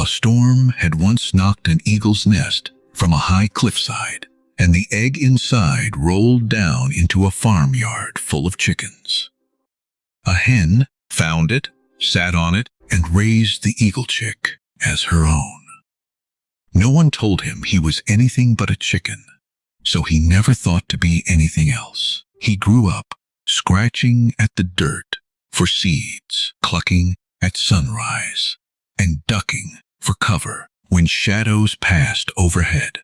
storm had once knocked an eagle's nest from a high cliffside, and the egg inside rolled down into a farmyard full of chickens. A hen found it, sat on it, and raised the eagle chick as her own. No one told him he was anything but a chicken, so he never thought to be anything else. He grew up scratching at the dirt for seeds, clucking at sunrise, and ducking for cover when shadows passed overhead,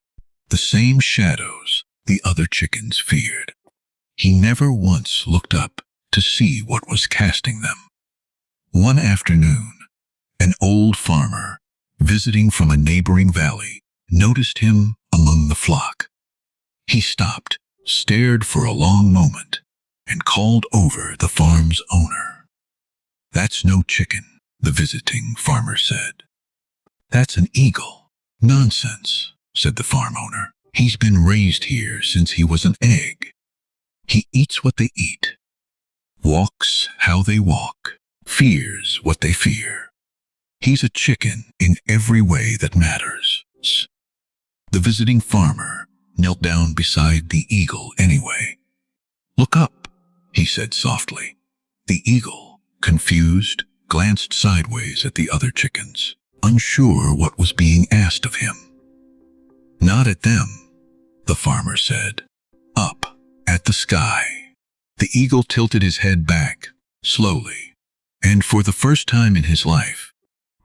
the same shadows the other chickens feared. He never once looked up to see what was casting them. One afternoon, an old farmer, visiting from a neighboring valley, noticed him among the flock. He stopped, stared for a long moment, and called over the farm's owner. "That's no chicken," the visiting farmer said. "That's an eagle." "Nonsense," said the farm owner. "He's been raised here since he was an egg. He eats what they eat, walks how they walk, fears what they fear. He's a chicken in every way that matters." The visiting farmer knelt down beside the eagle anyway. "Look up," he said softly. The eagle, confused, glanced sideways at the other chickens, unsure what was being asked of him. "Not at them," the farmer said. "Up at the sky." The eagle tilted his head back, slowly, and for the first time in his life,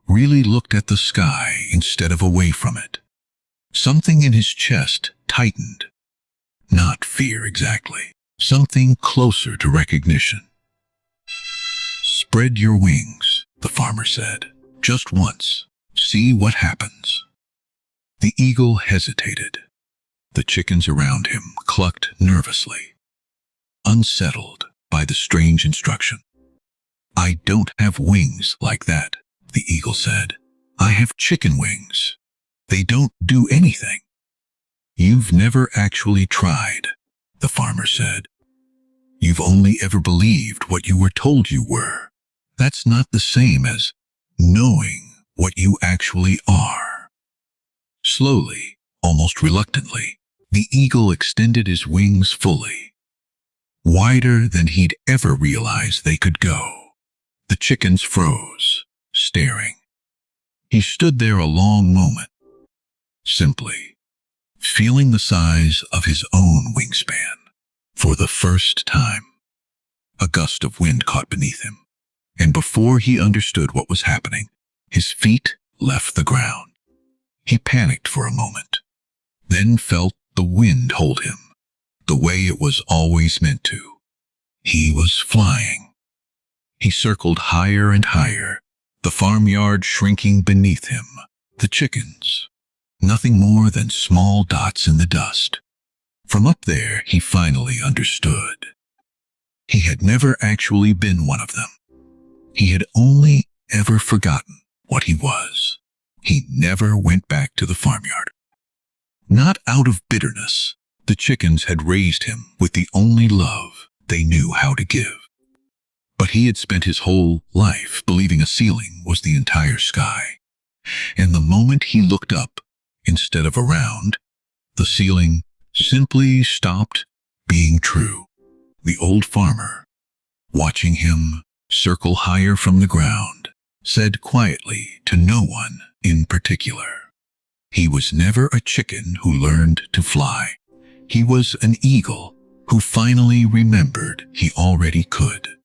really looked at the sky instead of away from it. Something in his chest tightened. Not fear exactly, something closer to recognition. "Spread your wings," the farmer said. "Just once. See what happens." The eagle hesitated. The chickens around him clucked nervously, unsettled by the strange instruction. "I don't have wings like that," the eagle said. "I have chicken wings. They don't do anything." "You've never actually tried," the farmer said. "You've only ever believed what you were told you were. That's not the same as knowing what you actually are." Slowly, almost reluctantly, the eagle extended his wings fully, wider than he'd ever realized they could go. The chickens froze, staring. He stood there a long moment, simply feeling the size of his own wingspan. For the first time, a gust of wind caught beneath him, and before he understood what was happening, his feet left the ground. He panicked for a moment, then felt the wind hold him, the way it was always meant to. He was flying. He circled higher and higher, the farmyard shrinking beneath him, the chickens, nothing more than small dots in the dust. From up there, he finally understood. He had never actually been one of them. He had only ever forgotten what he was. He never went back to the farmyard. Not out of bitterness. The chickens had raised him with the only love they knew how to give. But he had spent his whole life believing a ceiling was the entire sky. And the moment he looked up instead of around, the ceiling simply stopped being true. The old farmer, watching him circle higher from the ground, said quietly to no one in particular, he was never a chicken who learned to fly. He was an eagle who finally remembered he already could.